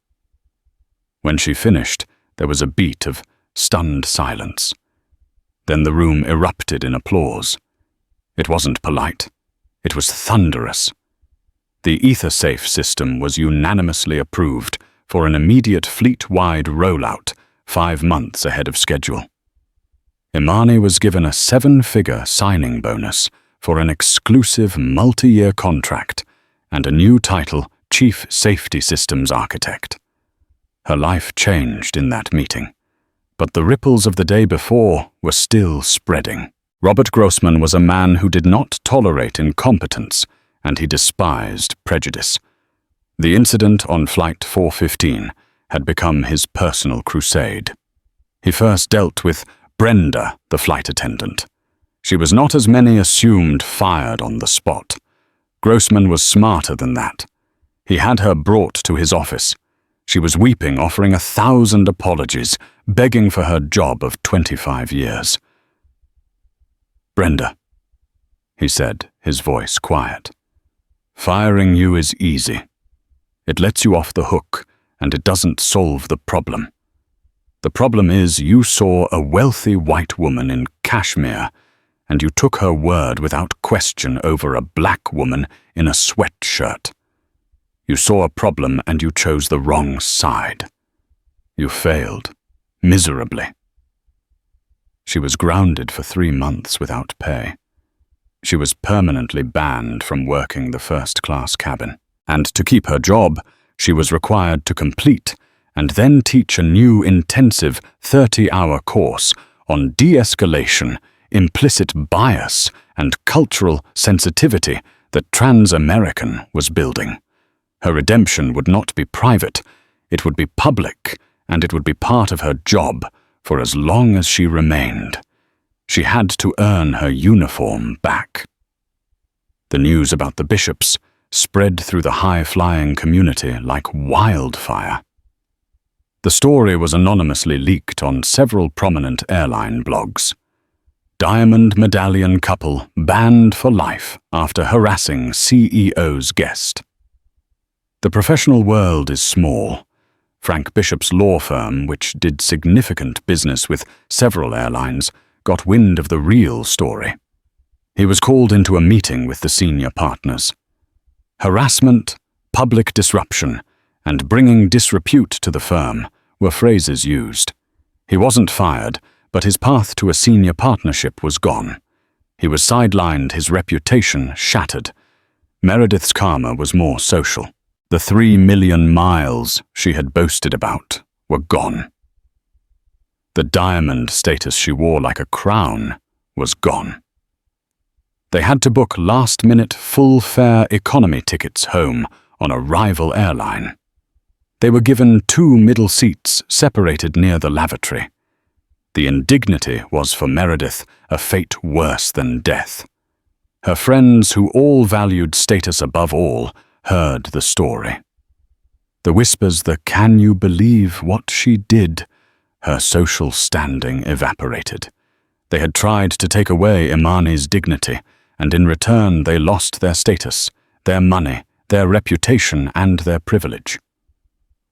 When she finished, there was a beat of stunned silence. Then the room erupted in applause. It wasn't polite. It was thunderous. The EtherSafe system was unanimously approved for an immediate fleet-wide rollout 5 months ahead of schedule. Imani was given a 7-figure signing bonus for an exclusive multi-year contract and a new title, Chief Safety Systems Architect. Her life changed in that meeting, but the ripples of the day before were still spreading. Robert Grossman was a man who did not tolerate incompetence, and he despised prejudice. The incident on Flight 415 had become his personal crusade. He first dealt with Brenda, the flight attendant. She was not, as many assumed, fired on the spot. Grossman was smarter than that. He had her brought to his office. She was weeping, offering 1,000 apologies, begging for her job of 25 years. "Brenda," he said, his voice quiet. "Firing you is easy. It lets you off the hook, and it doesn't solve the problem. The problem is you saw a wealthy white woman in cashmere, and you took her word without question over a black woman in a sweatshirt. You saw a problem and you chose the wrong side. You failed, miserably. She was grounded for 3 months without pay. She was permanently banned from working the first-class cabin. And to keep her job, she was required to complete and then teach a new intensive 30-hour course on de-escalation, implicit bias, and cultural sensitivity that Trans-American was building. Her redemption would not be private, it would be public, and it would be part of her job for as long as she remained. She had to earn her uniform back. The news about the bishops spread through the high-flying community like wildfire. The story was anonymously leaked on several prominent airline blogs. Diamond medallion couple banned for life after harassing CEO's guest. The professional world is small. Frank Bishop's law firm, which did significant business with several airlines, got wind of the real story. He was called into a meeting with the senior partners. Harassment, public disruption, and bringing disrepute to the firm were phrases used. He wasn't fired, but his path to a senior partnership was gone. He was sidelined, his reputation shattered. Meredith's karma was more social. The 3 million miles she had boasted about were gone. The diamond status she wore like a crown was gone. They had to book last-minute full-fare economy tickets home on a rival airline. They were given 2 middle seats separated near the lavatory. The indignity was for Meredith a fate worse than death. Her friends, who all valued status above all, heard the story. The whispers, the "can you believe what she did?" Her social standing evaporated. They had tried to take away Imani's dignity, and in return they lost their status, their money, their reputation, and their privilege.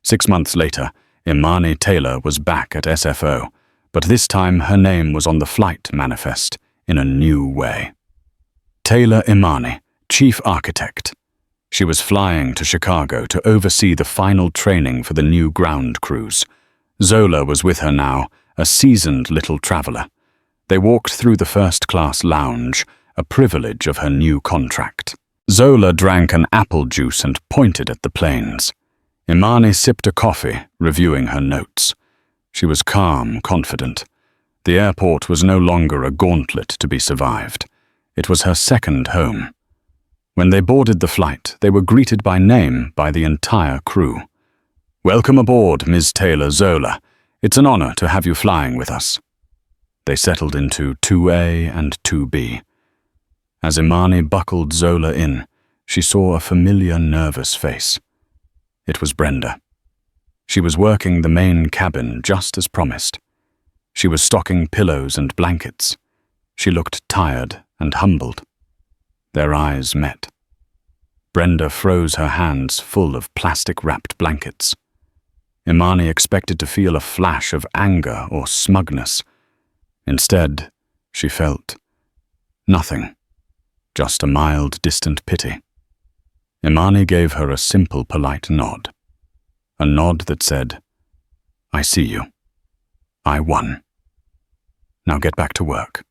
6 months later, Imani Taylor was back at SFO, but this time her name was on the flight manifest in a new way. Taylor Imani, Chief Architect. She was flying to Chicago to oversee the final training for the new ground crews. Zola was with her now, a seasoned little traveler. They walked through the first-class lounge, a privilege of her new contract. Zola drank an apple juice and pointed at the planes. Imani sipped a coffee, reviewing her notes. She was calm, confident. The airport was no longer a gauntlet to be survived. It was her second home. When they boarded the flight, they were greeted by name by the entire crew. "Welcome aboard, Ms. Taylor Zola. It's an honor to have you flying with us." They settled into 2A and 2B. As Imani buckled Zola in, she saw a familiar, nervous face. It was Brenda. She was working the main cabin just as promised. She was stocking pillows and blankets. She looked tired and humbled. Their eyes met. Brenda froze her hands full of plastic-wrapped blankets. Imani expected to feel a flash of anger or smugness. Instead, she felt nothing, just a mild, distant pity. Imani gave her a simple, polite nod. A nod that said, "I see you. I won. Now get back to work."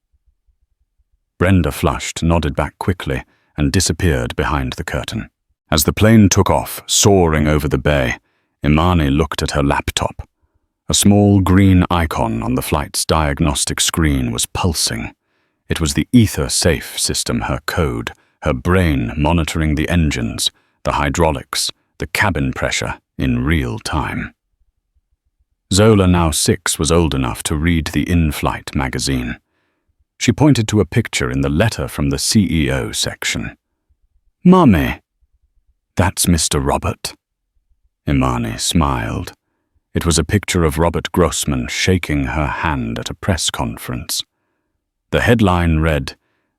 Brenda flushed, nodded back quickly, and disappeared behind the curtain. As the plane took off, soaring over the bay, Imani looked at her laptop. A small green icon on the flight's diagnostic screen was pulsing. It was the ether safe system, her code, her brain monitoring the engines, the hydraulics, the cabin pressure in real time. Zola, now 6, was old enough to read the in-flight magazine. She pointed to a picture in the letter from the CEO section. "Mummy, that's Mr. Robert." Imani smiled. It was a picture of Robert Grossman shaking her hand at a press conference. The headline read,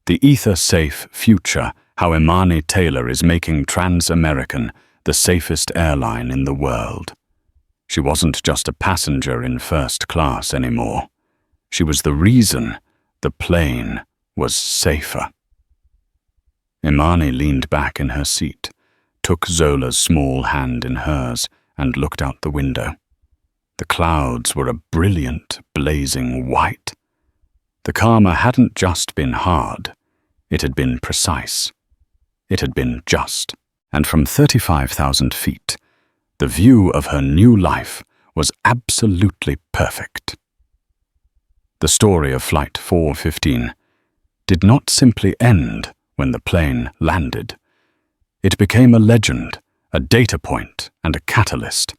"The Ether-Safe Future, How Imani Taylor is Making Trans-American the Safest Airline in the World." She wasn't just a passenger in first class anymore. She was the reason the plane was safer. Imani leaned back in her seat, took Zola's small hand in hers and looked out the window. The clouds were a brilliant, blazing white. The karma hadn't just been hard, it had been precise. It had been just. And from 35,000 feet, the view of her new life was absolutely perfect. The story of Flight 415 did not simply end when the plane landed. It became a legend, a data point, and a catalyst.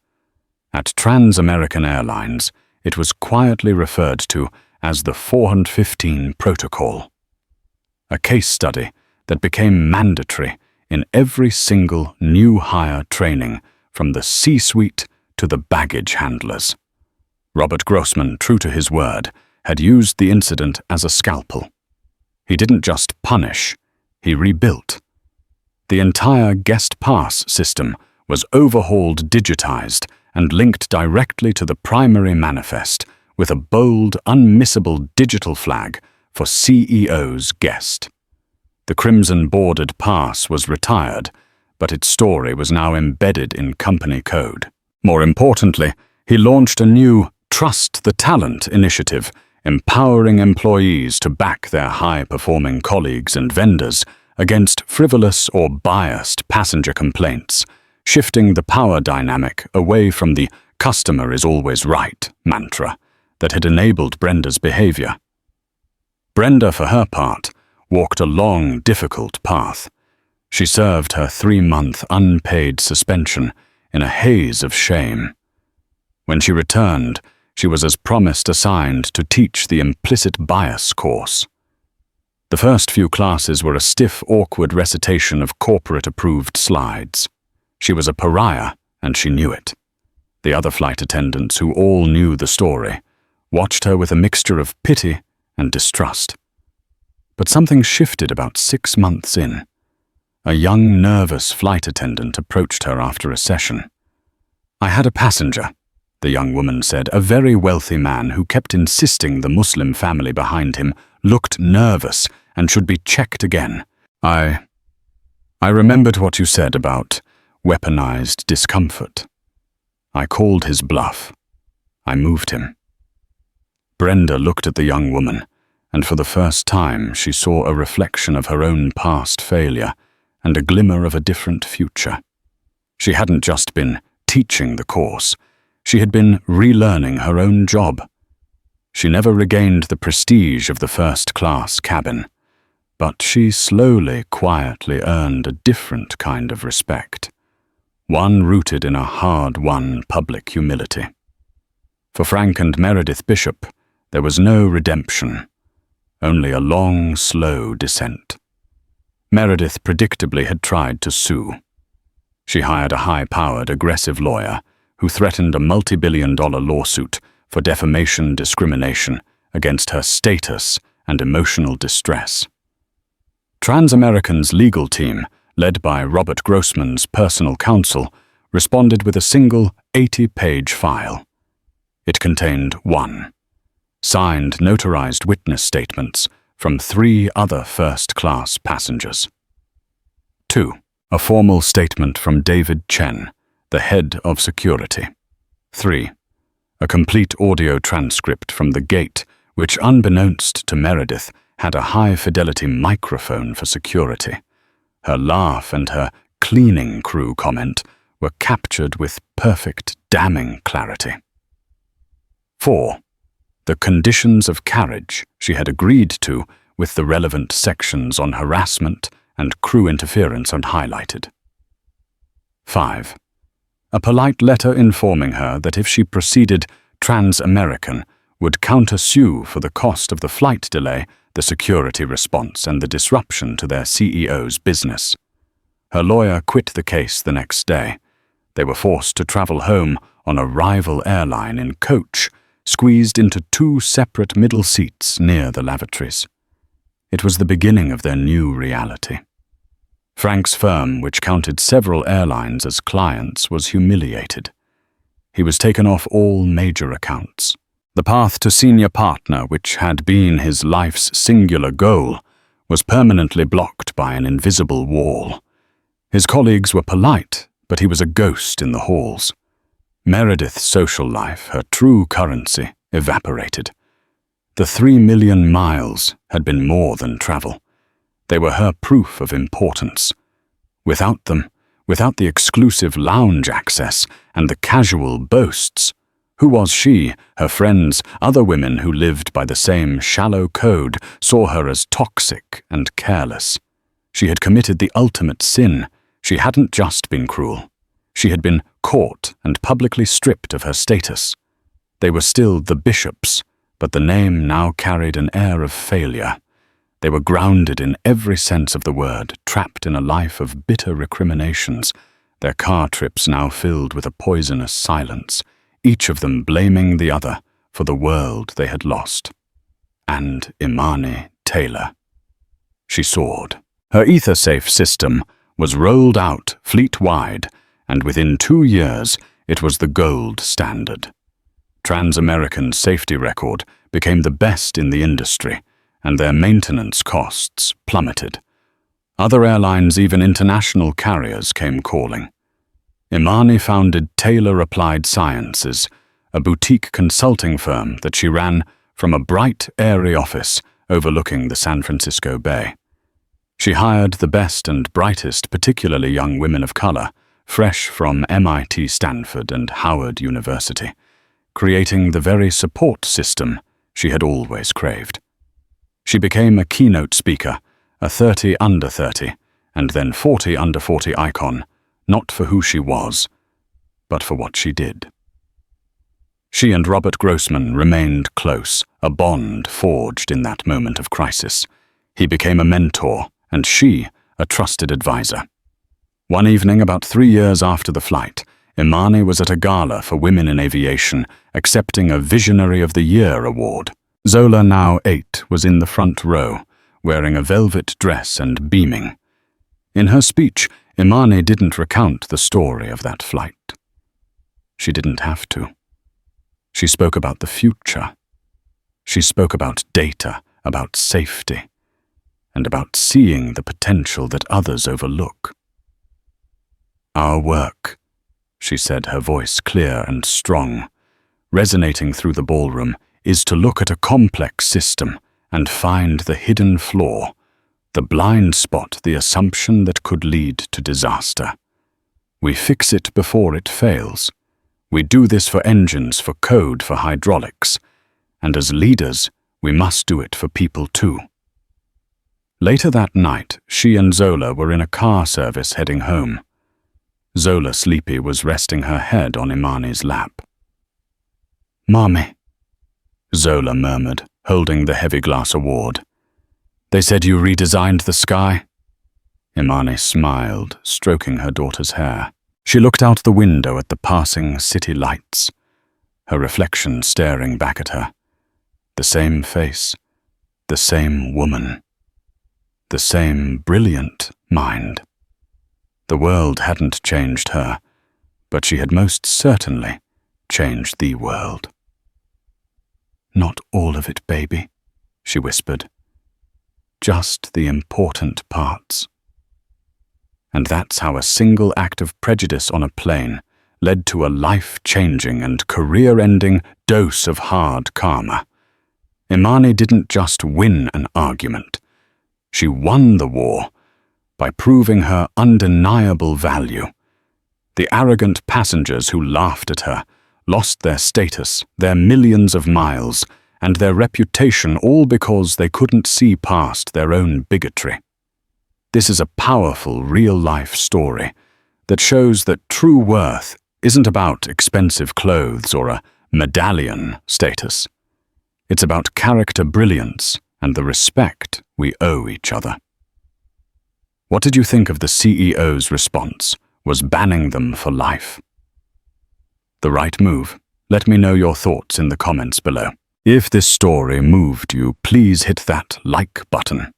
At Trans-American Airlines, it was quietly referred to as the 415 Protocol, a case study that became mandatory in every single new hire training from the C-suite to the baggage handlers. Robert Grossman, true to his word, had used the incident as a scalpel. He didn't just punish, he rebuilt. The entire guest pass system was overhauled, digitized, and linked directly to the primary manifest with a bold, unmissable digital flag for CEO's guest. The crimson-bordered pass was retired, but its story was now embedded in company code. More importantly, he launched a new Trust the Talent initiative, empowering employees to back their high-performing colleagues and vendors against frivolous or biased passenger complaints, shifting the power dynamic away from the "customer is always right" mantra that had enabled Brenda's behavior. Brenda, for her part, walked a long, difficult path. She served her 3-month unpaid suspension in a haze of shame. When she returned, she was as promised assigned to teach the implicit bias course. The first few classes were a stiff, awkward recitation of corporate-approved slides. She was a pariah, and she knew it. The other flight attendants, who all knew the story, watched her with a mixture of pity and distrust. But something shifted about 6 months in. A young, nervous flight attendant approached her after a session. "I had a passenger," the young woman said, "a very wealthy man who kept insisting the Muslim family behind him looked nervous and should be checked again. I remembered what you said about weaponized discomfort. I called his bluff. I moved him." Brenda looked at the young woman, and for the first time she saw a reflection of her own past failure and a glimmer of a different future. She hadn't just been teaching the course, she had been relearning her own job. She never regained the prestige of the first-class cabin, but she slowly, quietly earned a different kind of respect, one rooted in a hard-won public humility. For Frank and Meredith Bishop, there was no redemption, only a long, slow descent. Meredith predictably had tried to sue. She hired a high-powered, aggressive lawyer who threatened a multi-billion-dollar lawsuit for defamation discrimination against her status and emotional distress. Trans-American's legal team, led by Robert Grossman's personal counsel, responded with a single 80-page file. It contained 1. Signed, notarized witness statements from 3 other first-class passengers. 2. A formal statement from David Chen, the head of security. 3. A complete audio transcript from the gate, which, unbeknownst to Meredith, had a high-fidelity microphone for security. Her laugh and her cleaning crew comment were captured with perfect, damning clarity. 4. The conditions of carriage she had agreed to with the relevant sections on harassment and crew interference and highlighted. 5. A polite letter informing her that if she proceeded Trans-American would counter-sue for the cost of the flight delay, the security response, and the disruption to their CEO's business. Her lawyer quit the case the next day. They were forced to travel home on a rival airline in coach, squeezed into 2 separate middle seats near the lavatories. It was the beginning of their new reality. Frank's firm, which counted several airlines as clients, was humiliated. He was taken off all major accounts. The path to senior partner, which had been his life's singular goal, was permanently blocked by an invisible wall. His colleagues were polite, but he was a ghost in the halls. Meredith's social life, her true currency, evaporated. The 3 million miles had been more than travel. They were her proof of importance. Without them, without the exclusive lounge access and the casual boasts, who was she? Her friends, other women who lived by the same shallow code, saw her as toxic and careless. She had committed the ultimate sin. She hadn't just been cruel. She had been caught and publicly stripped of her status. They were still the bishops, but the name now carried an air of failure. They were grounded in every sense of the word, trapped in a life of bitter recriminations, their car trips now filled with a poisonous silence, each of them blaming the other for the world they had lost. And Imani Taylor. She soared. Her ether-safe system was rolled out fleet-wide, and within 2 years it was the gold standard. Trans-American's safety record became the best in the industry, and their maintenance costs plummeted. Other airlines, even international carriers, came calling. Imani founded Taylor Applied Sciences, a boutique consulting firm that she ran from a bright, airy office overlooking the San Francisco Bay. She hired the best and brightest, particularly young women of color, fresh from MIT, Stanford, and Howard University, creating the very support system she had always craved. She became a keynote speaker, a 30 under 30, and then 40 under 40 icon, not for who she was, but for what she did. She and Robert Grossman remained close, a bond forged in that moment of crisis. He became a mentor, and she a trusted advisor. One evening, about 3 years after the flight, Imani was at a gala for women in aviation, accepting a Visionary of the Year award. Zola, now 8, was in the front row, wearing a velvet dress and beaming. In her speech, Imani didn't recount the story of that flight. She didn't have to. She spoke about the future. She spoke about data, about safety, and about seeing the potential that others overlook. Our work, she said, her voice clear and strong, resonating through the ballroom, is to look at a complex system and find the hidden flaw, the blind spot, the assumption that could lead to disaster. We fix it before it fails. We do this for engines, for code, for hydraulics, and as leaders, we must do it for people too. Later that night, she and Zola were in a car service heading home. Zola, sleepy, was resting her head on Imani's lap. "Mommy," Zola murmured, holding the heavy glass award. "They said you redesigned the sky?" Imani smiled, stroking her daughter's hair. She looked out the window at the passing city lights, her reflection staring back at her. The same face, the same woman, the same brilliant mind. The world hadn't changed her, but she had most certainly changed the world. "Not all of it, baby," she whispered. "Just the important parts." And that's how a single act of prejudice on a plane led to a life-changing and career-ending dose of hard karma. Imani didn't just win an argument. She won the war by proving her undeniable value. The arrogant passengers who laughed at her lost their status, their millions of miles, and their reputation, all because they couldn't see past their own bigotry. This is a powerful, real-life story that shows that true worth isn't about expensive clothes or a medallion status. It's about character brilliance and the respect we owe each other. What did you think of the CEO's response? Was banning them for life the right move? Let me know your thoughts in the comments below. If this story moved you, please hit that like button.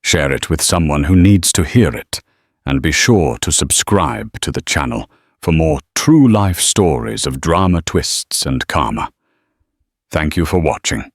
Share it with someone who needs to hear it, and be sure to subscribe to the channel for more true life stories of drama, twists, and karma. Thank you for watching.